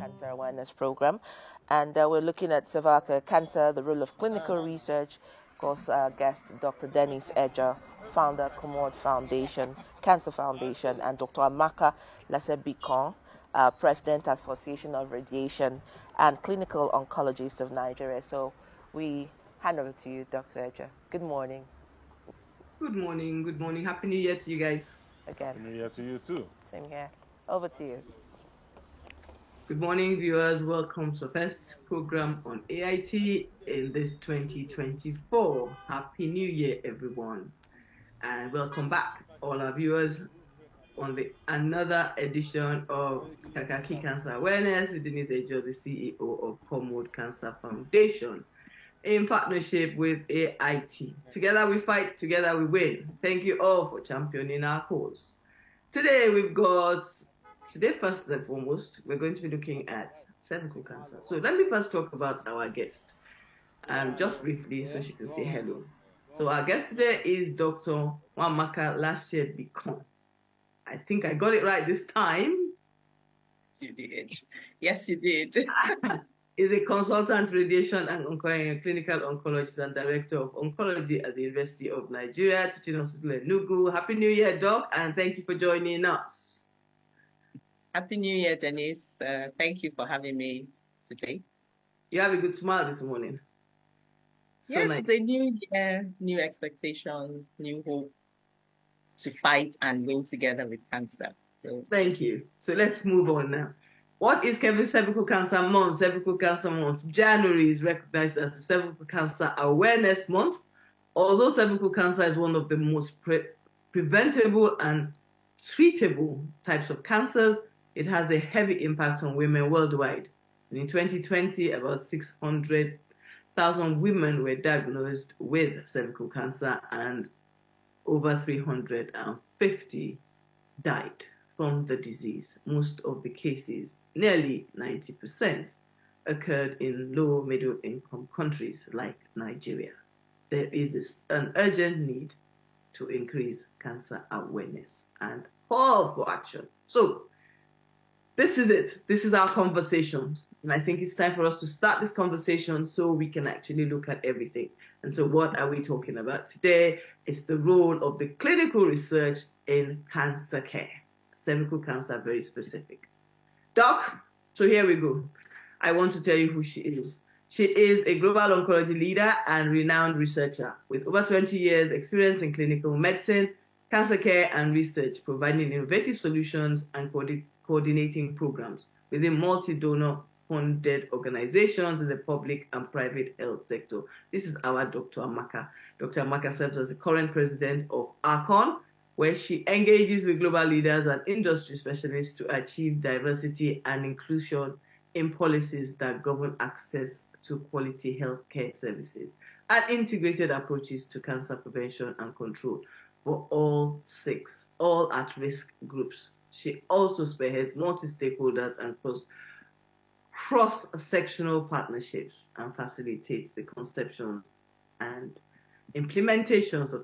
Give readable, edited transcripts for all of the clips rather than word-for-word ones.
Cancer Awareness Program, and we're looking at cervical cancer, the role of clinical research. Of course, our guest, Dr. Dennis Edger, founder, Commode Foundation, Cancer Foundation, and Dr. Amaka Lasebikon, President, Association of Radiation and Clinical Oncologists of Nigeria. So we hand over to you, Dr. Edger. Good morning. Good morning. Good morning. Happy New Year to you guys. Again. Happy New Year to you too. Same here. Over to you. Good morning, viewers. Welcome to the first program on AIT in this 2024. Happy New Year, everyone. And welcome back, all our viewers, on another edition of Kakaki Cancer Awareness with Denise Ejo, the CEO of Commode Cancer Foundation, in partnership with AIT. Together we fight, together we win. Thank you all for championing our cause. Today, first and foremost, we're going to be looking at cervical cancer. So let me first talk about our guest, just briefly so she can say hello. So our guest today is Dr. Amaka Lasebikon. I think I got it right this time. You did. Yes, you did. Is a consultant radiation and clinical oncologist and director of oncology at the University of Nigeria Teaching Hospital Enugu. Happy New Year, Doc, and thank you for joining us. Happy New Year, Denise. Thank you for having me today. You have a good smile this morning. Yes, nice. It's a new year, new expectations, new hope to fight and win together with cancer. So thank you. So let's move on now. What is Cervical Cancer Month? Cervical Cancer Month. January is recognized as the Cervical Cancer Awareness Month. Although cervical cancer is one of the most preventable and treatable types of cancers, it has a heavy impact on women worldwide. And in 2020, about 600,000 women were diagnosed with cervical cancer and over 350 died from the disease. Most of the cases, nearly 90%, occurred in low middle income countries like Nigeria. There is an urgent need to increase cancer awareness and call for action. So this is it. This is our conversation. And I think it's time for us to start this conversation so we can actually look at everything. And so what are we talking about today? It's the role of the clinical research in cancer care. Cervical cancer, very specific. Doc, so here we go. I want to tell you who she is. She is a global oncology leader and renowned researcher with over 20 years experience in clinical medicine, cancer care and research, providing innovative solutions and coordinating programs within multi-donor funded organizations in the public and private health sector. This is our Dr. Amaka. Dr. Amaka serves as the current president of ARCON, where she engages with global leaders and industry specialists to achieve diversity and inclusion in policies that govern access to quality healthcare services and integrated approaches to cancer prevention and control for all at-risk groups. She also spearheads multi-stakeholders and cross-sectional partnerships and facilitates the conception and implementations of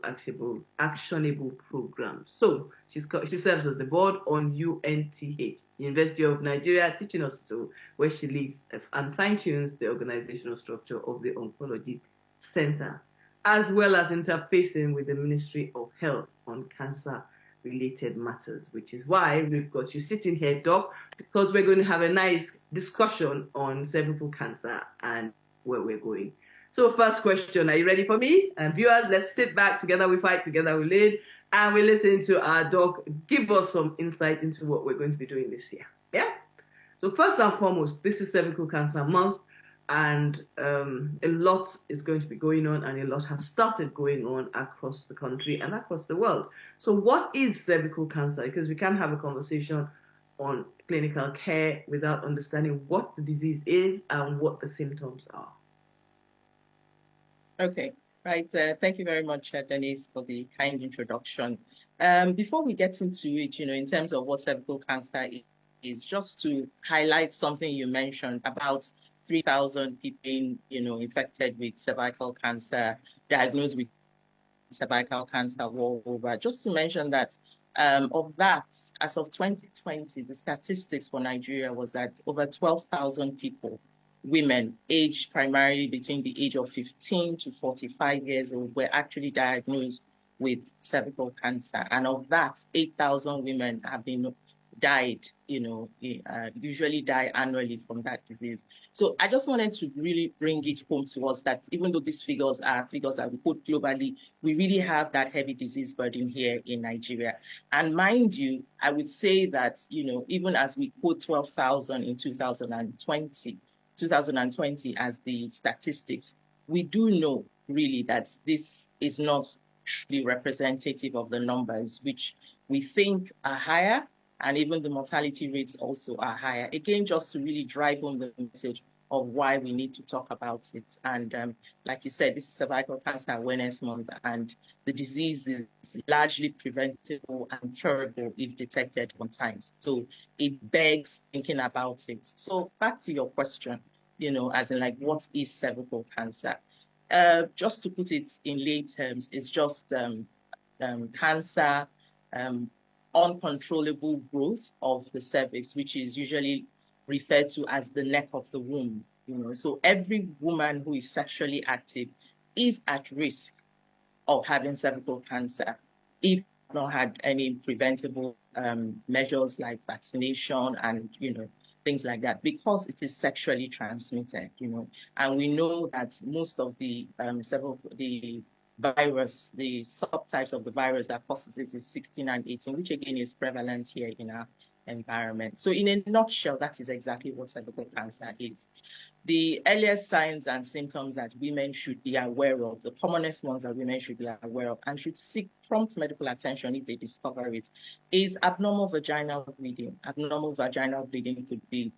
actionable programs. So she serves as the board on UNTH, University of Nigeria Teaching Hospital, where she leads and fine-tunes the organizational structure of the Oncology Center, as well as interfacing with the Ministry of Health on cancer-related matters, which is why we've got you sitting here, Doc, because we're going to have a nice discussion on cervical cancer and where we're going. So first question, are you ready for me? And viewers, let's sit back, together we fight, together we lead, and we listen to our doc give us some insight into what we're going to be doing this year. Yeah? So first and foremost, this is Cervical Cancer Month, and a lot is going to be going on, and a lot has started going on across the country and across the world. So what is cervical cancer? Because we can't have a conversation on clinical care without understanding what the disease is and what the symptoms are. Okay, right. Thank you very much, Denise, for the kind introduction. Before we get into it, in terms of what cervical cancer is, just to highlight something you mentioned about 3,000 people, infected with cervical cancer, diagnosed with cervical cancer all over. Just to mention that Of that, as of 2020, the statistics for Nigeria was that over 12,000 people, women aged primarily between the age of 15 to 45 years old, were actually diagnosed with cervical cancer. And of that, 8,000 women have been died, usually die annually from that disease. So I just wanted to really bring it home to us that even though these figures are figures that we quote globally, we really have that heavy disease burden here in Nigeria. And mind you, I would say that, even as we quote 12,000 in 2020 as the statistics, we do know really that this is not truly representative of the numbers, which we think are higher, and even the mortality rates also are higher. Again, just to really drive home the message of why we need to talk about it. And like you said, this is Cervical Cancer Awareness Month, and the disease is largely preventable and curable if detected on time. So it begs thinking about it. So back to your question, as in like, what is cervical cancer? Just to put it in lay terms, it's just cancer, uncontrollable growth of the cervix, which is usually referred to as the neck of the womb. So every woman who is sexually active is at risk of having cervical cancer if not had any preventable measures like vaccination and things like that, because it is sexually transmitted. And we know that most of the virus, the subtypes of the virus that causes it is 16 and 18, which again is prevalent here in our environment. So in a nutshell, that is exactly what cervical cancer is. The earliest signs and symptoms that women should be aware of, the commonest ones that women should be aware of and should seek prompt medical attention if they discover it, is abnormal vaginal bleeding. Abnormal vaginal bleeding could be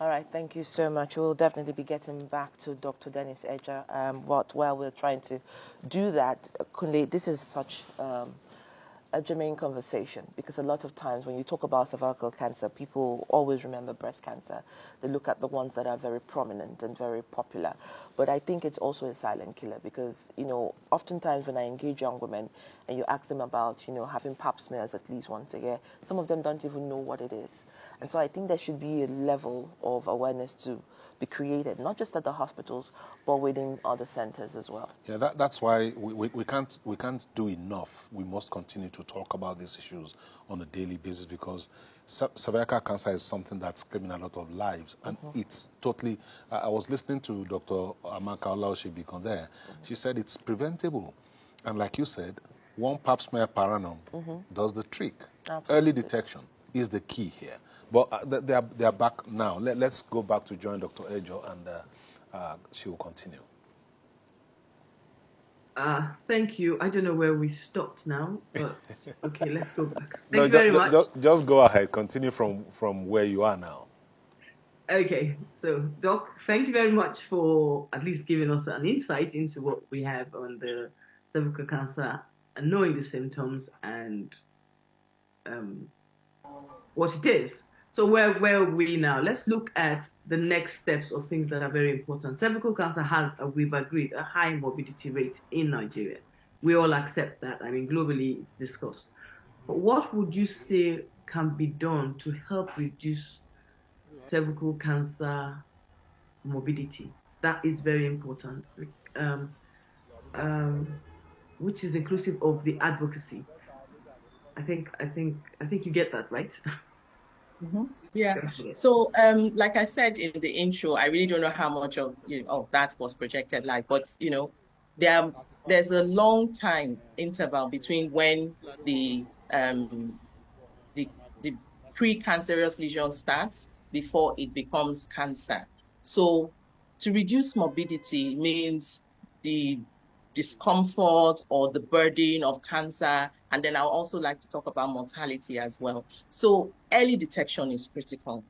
All right, thank you so much. We'll definitely be getting back to Dr. Dennis Edger. While we're trying to do that, Kunle, this is such a germane conversation, because a lot of times when you talk about cervical cancer, people always remember breast cancer. They look at the ones that are very prominent and very popular. But I think it's also a silent killer, because, oftentimes when I engage young women and you ask them about, having pap smears at least once a year, some of them don't even know what it is. And so I think there should be a level of awareness to be created, not just at the hospitals, but within other centers as well. Yeah, that's why we can't do enough. We must continue to talk about these issues on a daily basis, because cervical cancer is something that's claiming a lot of lives, and it's totally. I was listening to Dr. Amaka Olaoshibikon there. She said it's preventable, and like you said, one pap smear per annum does the trick. Absolutely. Early detection is the key here. But they are back now. Let's go back to join Dr. Ejo, and she will continue. Thank you. I don't know where we stopped now, but okay, let's go back. Thank No, you very much. Just go ahead. Continue from where you are now. Okay, so Doc, thank you very much for at least giving us an insight into what we have on the cervical cancer and knowing the symptoms and what it is. So where are we now? Let's look at the next steps of things that are very important. Cervical cancer has, we've agreed, a high morbidity rate in Nigeria. We all accept that. I mean, globally, it's discussed. But what would you say can be done to help reduce cervical cancer morbidity? That is very important, um, which is inclusive of the advocacy. I think you get that, right? Mm-hmm. Yeah. So, like I said in the intro, I really don't know how much of of that was projected live, but there there's a long time interval between when the the pre-cancerous lesion starts before it becomes cancer. So to reduce morbidity means the discomfort or the burden of cancer. And then I'll also like to talk about mortality as well. So early detection is critical.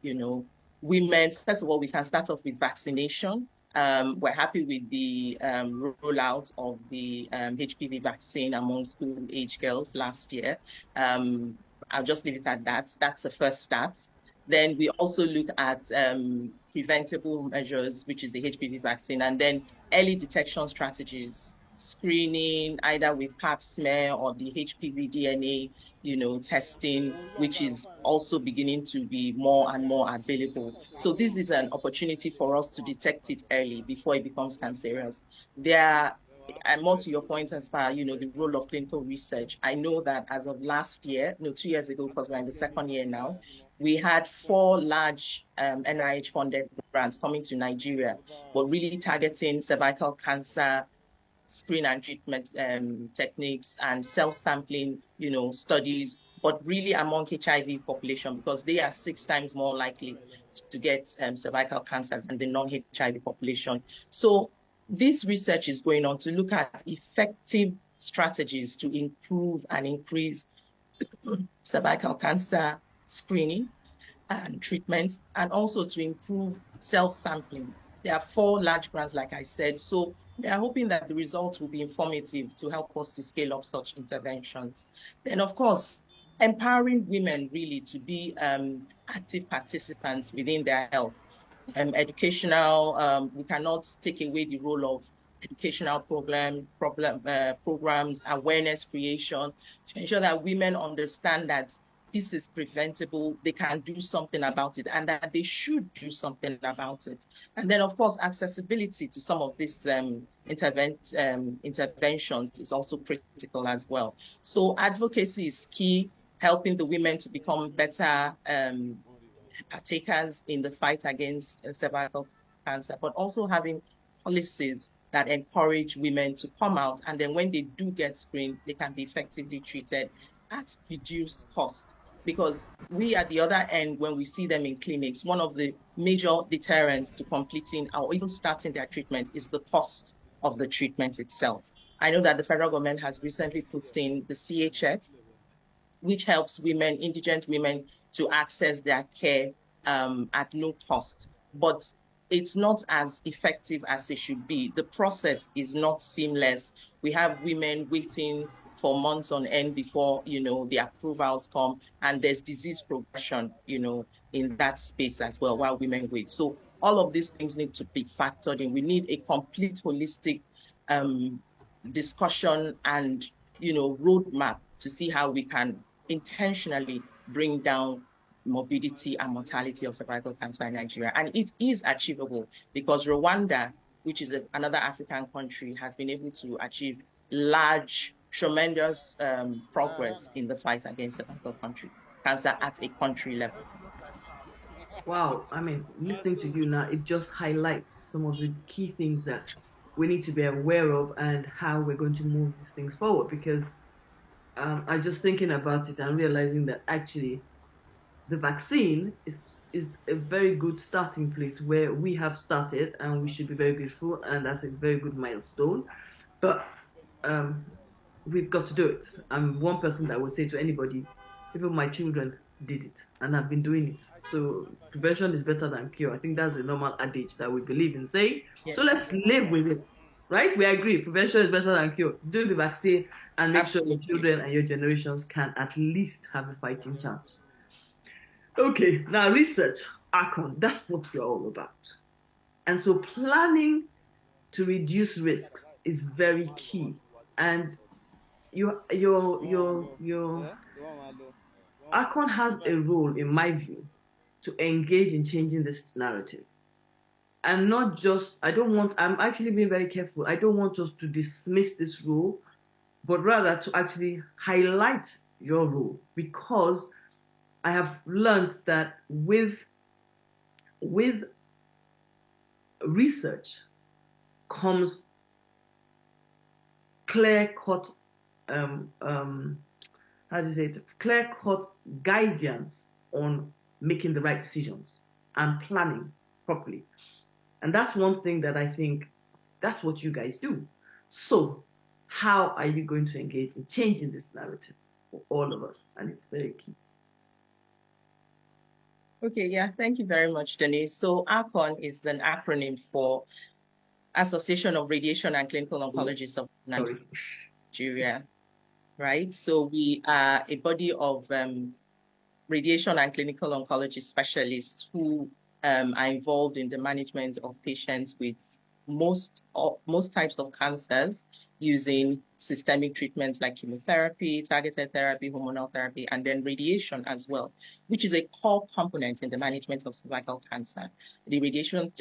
Women, first of all, we can start off with vaccination. We're happy with the rollout of the HPV vaccine among school age girls last year. I'll just leave it at that. That's the first start. Then we also look at preventable measures, which is the HPV vaccine, and then early detection strategies, screening either with pap smear or the HPV DNA, testing, which is also beginning to be more and more available. So this is an opportunity for us to detect it early before it becomes cancerous. And more to your point as far, the role of clinical research. I know that as of last year, 2 years ago, because we're in the second year now, we had 4 large NIH-funded grants coming to Nigeria, but really targeting cervical cancer, screen and treatment techniques and self-sampling, studies, but really among HIV population, because they are 6 times more likely to get cervical cancer than the non-HIV population. So this research is going on to look at effective strategies to improve and increase cervical cancer screening and treatment, and also to improve self-sampling. There are 4 large grants, like I said. So they are hoping that the results will be informative to help us to scale up such interventions. Then, of course, empowering women really to be active participants within their health. We cannot take away the role of educational programs, awareness creation, to ensure that women understand that this is preventable, they can do something about it, and that they should do something about it. And then, of course, accessibility to some of these interventions is also critical as well. So advocacy is key, helping the women to become better partakers in the fight against cervical cancer, but also having policies that encourage women to come out. And then when they do get screened, they can be effectively treated at reduced cost. Because we at the other end, when we see them in clinics, one of the major deterrents to completing or even starting their treatment is the cost of the treatment itself. I know that the federal government has recently put in the CHF, which helps women, indigent women, to access their care at no cost. But it's not as effective as it should be. The process is not seamless. We have women waiting for months on end before, the approvals come, and there's disease progression, in that space as well while women wait. So all of these things need to be factored in. We need a complete holistic discussion and, roadmap to see how we can intentionally bring down morbidity and mortality of cervical cancer in Nigeria. And it is achievable because Rwanda, which is another African country, has been able to achieve large, tremendous progress in the fight against cervical cancer at a country level. Wow, I mean, listening to you now, it just highlights some of the key things that we need to be aware of and how we're going to move these things forward. Because I'm just thinking about it and realizing that actually the vaccine is a very good starting place where we have started, and we should be very grateful, and that's a very good milestone. But um, we've got to do it. I'm one person that would say to anybody, even my children did it and have been doing it. So prevention is better than cure. I think that's a normal adage that we believe in saying. Yeah. So let's live with it, Right? We agree. Prevention is better than cure. Do the vaccine and make sure your Absolutely. children and your generations can at least have a fighting chance. Okay, now research, ACON, that's what we're all about. And so planning to reduce risks is very key. And your ACON has a role, in my view, to engage in changing this narrative. And not just, I'm actually being very careful. I don't want us to dismiss this role, but rather to actually highlight your role, because I have learned that with research comes clear-cut, how do you say it? Clear-cut guidance on making the right decisions and planning properly. And that's one thing that I think that's what you guys do. So how are you going to engage in changing this narrative for all of us? And it's very key. Okay, yeah, thank you very much, Denise. So ACON is an acronym for Association of Radiation and Clinical Oncologists of Nigeria, right? So we are a body of radiation and clinical oncology specialists who are involved in the management of patients with most types of cancers using systemic treatments like chemotherapy, targeted therapy, hormonal therapy, and then radiation as well, which is a core component in the management of cervical cancer. The radiation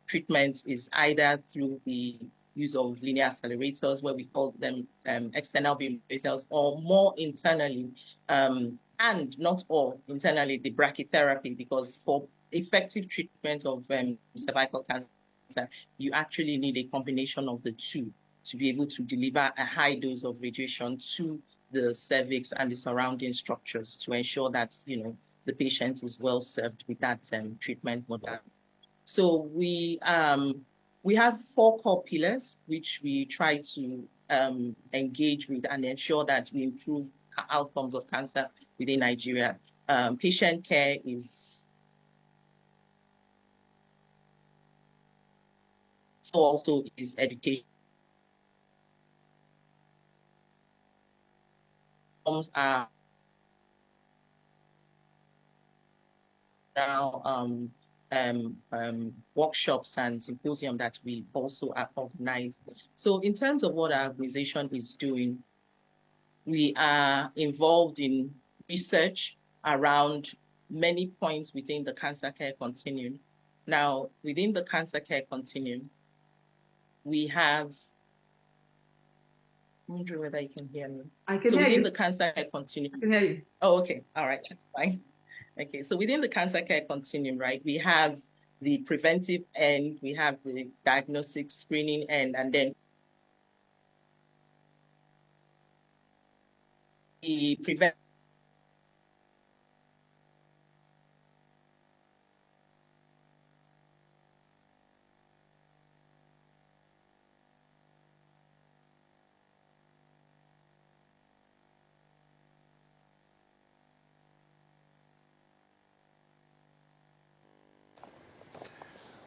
treatment is either through the use of linear accelerators, where we call them external beam radiators, or more internally, and not all internally, the brachytherapy, because for effective treatment of cervical cancer, you actually need a combination of the two to be able to deliver a high dose of radiation to the cervix and the surrounding structures to ensure that, the patient is well served with that treatment model. So we have 4 core pillars which we try to engage with and ensure that we improve outcomes of cancer within Nigeria. Patient care is also is education. Are now workshops and symposium that we also organize. So in terms of what our organization is doing, we are involved in research around many points within the cancer care continuum. Now, within the cancer care continuum, we have, I'm wondering whether you can hear me. I can so hear within you. the cancer care continuum. I can hear you. Oh, okay. All right. That's fine. Okay. So within the cancer care continuum, right, we have the preventive end, we have the diagnostic screening end, and then the prevent.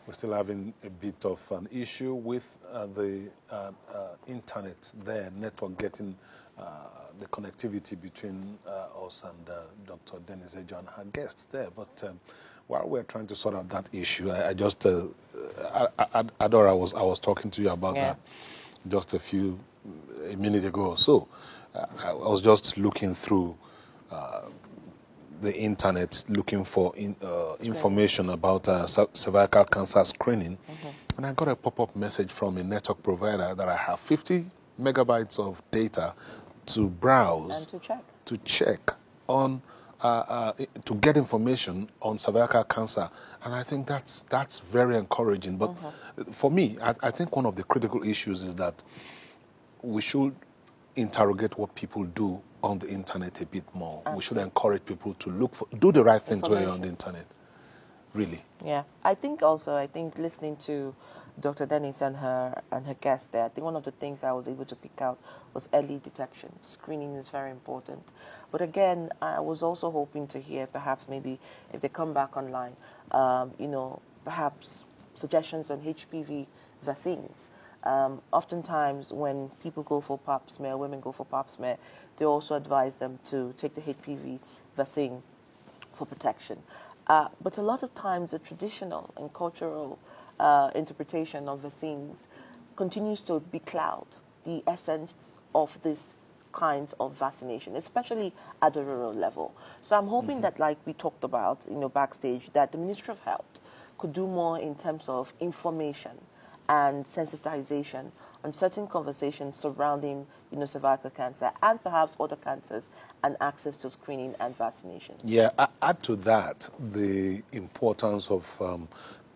We're still having a bit of an issue with the internet there, network getting the connectivity between us and Dr. Dennis Ejo and her guests there. But while we're trying to sort out that issue, I just, Adora, I was talking to you about that just a minute ago or so. I was just looking through the internet looking for information about cervical cancer screening, and I got a pop-up message from a network provider that I have 50 megabytes of data to browse and to check on to get information on cervical cancer, and I think that's very encouraging. But for me, I think one of the critical issues is that we should interrogate what people do on the internet a bit more. Absolutely. We should encourage people to do the right things when you're on the internet. Really. Yeah. I think listening to Dr. Dennis and her guest there, I think one of the things I was able to pick out was early detection. Screening is very important. But again, I was also hoping to hear perhaps maybe if they come back online, perhaps suggestions on HPV vaccines. Oftentimes when people go for pap smear, women go for pap smear, they also advise them to take the HPV vaccine for protection. But a lot of times the traditional and cultural interpretation of vaccines continues to becloud the essence of these kinds of vaccination, especially at the rural level. So I'm hoping that, like we talked about, backstage, that the Ministry of Health could do more in terms of information and sensitization on certain conversations surrounding, cervical cancer and perhaps other cancers, and access to screening and vaccination. Yeah, add to that the importance of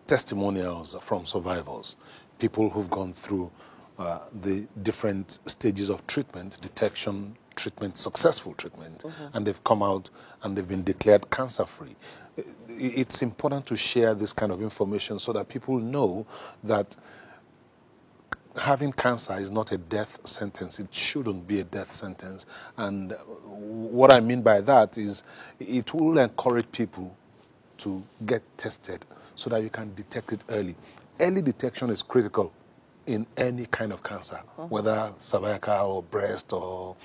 testimonials from survivors, people who've gone through the different stages of treatment, detection, treatment, successful treatment, and they've come out and they've been declared cancer-free. It's important to share this kind of information so that people know that having cancer is not a death sentence. It shouldn't be a death sentence. And what I mean by that is it will encourage people to get tested so that you can detect it early. Early detection is critical in any kind of cancer, whether cervical or breast or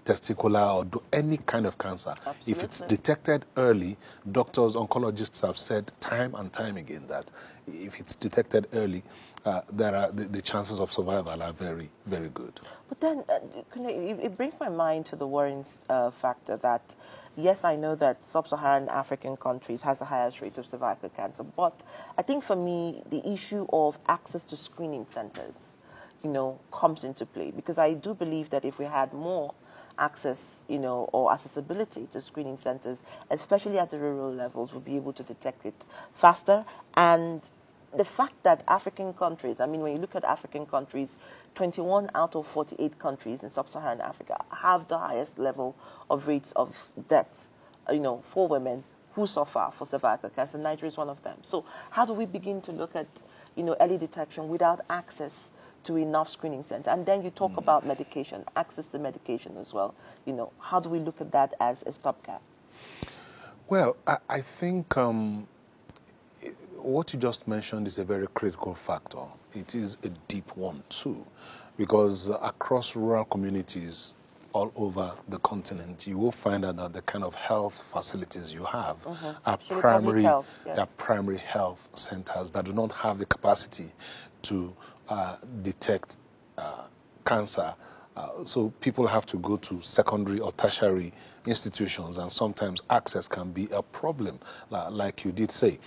testicular or any kind of cancer. Absolutely. If it's detected early, doctors, oncologists have said time and time again that if it's detected early, the chances of survival are very, very good. But then it brings my mind to the worrying factor that, yes, I know that sub-Saharan African countries has the highest rate of cervical cancer, but I think for me the issue of access to screening centers, comes into play, because I do believe that if we had more access, or accessibility to screening centers, especially at the rural levels, we'll be able to detect it faster. And the fact that African countries, when you look at African countries, 21 out of 48 countries in sub-Saharan Africa have the highest level of rates of deaths, for women who suffer for cervical cancer. Nigeria is one of them. So how do we begin to look at, early detection without access to enough screening centers? And then you talk about medication, access to medication as well. How do we look at that as a stopgap? Well, I think what you just mentioned is a very critical factor. It is a deep one too, because across rural communities all over the continent, you will find out that the kind of health facilities you have are primary health centers that do not have the capacity to detect cancer. So people have to go to secondary or tertiary institutions, and sometimes access can be a problem, like you did say.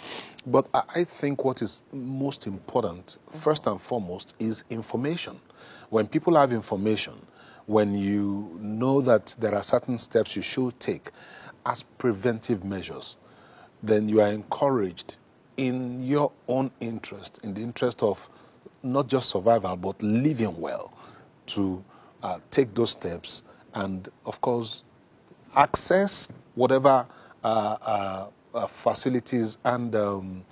But I think what is most important, first and foremost, is information. When people have information, when you know that there are certain steps you should take as preventive measures, then you are encouraged in your own interest, in the interest of not just survival, but living well, to take those steps and, of course, access whatever facilities and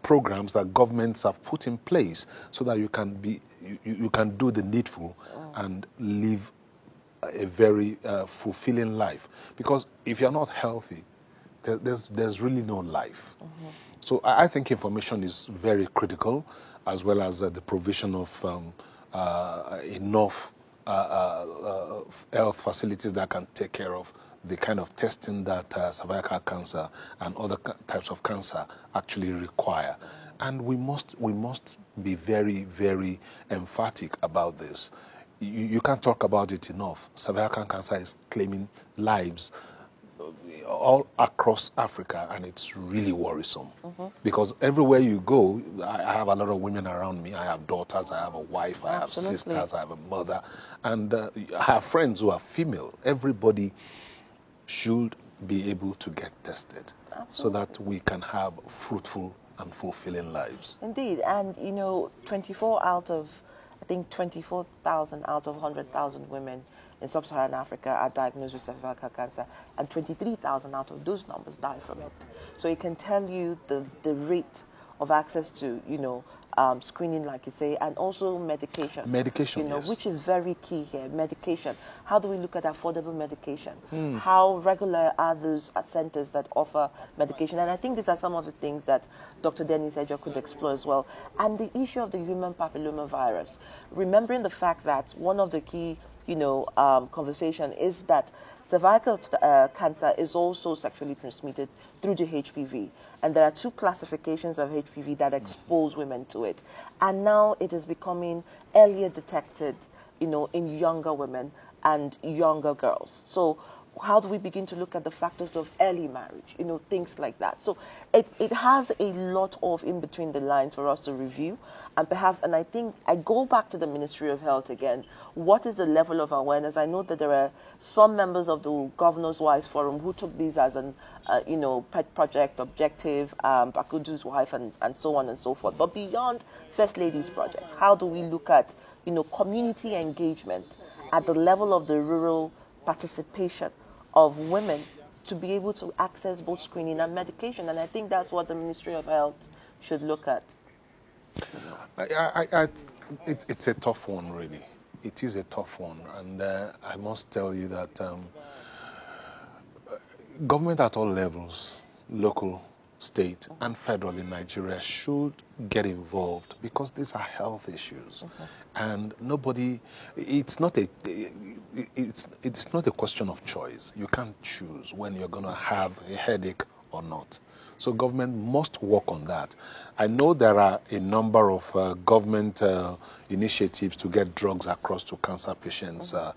programs that governments have put in place so that you can do the needful and live a very fulfilling life. Because if you're not healthy, there's really no life. So I think information is very critical, as well as the provision of enough health facilities that can take care of the kind of testing that cervical cancer and other types of cancer actually require. And we must be very, very emphatic about this. You can't talk about it enough. Cervical cancer is claiming lives all across Africa, and it's really worrisome. Because everywhere you go, I have a lot of women around me. I have daughters, I have a wife, I have sisters, I have a mother, and I have friends who are female. Everybody should be able to get tested so that we can have fruitful and fulfilling lives. Indeed, and 24,000 out of 100,000 women in sub-Saharan Africa are diagnosed with cervical cancer, and 23,000 out of those numbers die from it. So it can tell you the rate of access to, screening, like you say, and also medication. Medication, you know, yes. which is very key here. Medication. How do we look at affordable medication? How regular are those centers that offer medication? And I think these are some of the things that Dr. Dennis Edger could explore as well. And the issue of the human papillomavirus. Remembering the fact that one of the key, conversation is that cervical cancer is also sexually transmitted through the HPV. And there are two classifications of HPV that expose women to it. And now it is becoming earlier detected, in younger women and younger girls. So how do we begin to look at the factors of early marriage, things like that. So it has a lot of in between the lines for us to review, and perhaps, and I think I go back to the Ministry of Health again. What is the level of awareness? I know that there are some members of the Governor's Wives Forum who took these as an, pet project, objective, Bakudu's wife, and so on and so forth. But beyond First Lady's project, how do we look at, community engagement at the level of the rural participation of women to be able to access both screening and medication? And I think that's what the Ministry of Health should look at. It's a tough one, really. It is a tough one, and I must tell you that government at all levels, local, state, and federal in Nigeria, should get involved, because these are health issues, and nobody. It's not a question of choice. You can't choose when you're going to have a headache or not. So government must work on that. I know there are a number of government initiatives to get drugs across to cancer patients at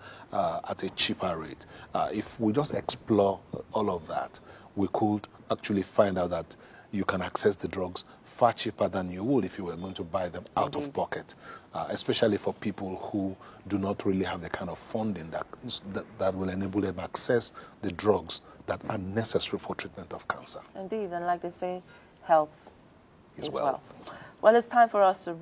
a cheaper rate. If we just explore all of that, we could actually find out that you can access the drugs far cheaper than you would if you were going to buy them out of pocket, especially for people who do not really have the kind of funding that will enable them access the drugs that are necessary for treatment of cancer. Indeed, and like they say, health is wealth. Well, it's time for us to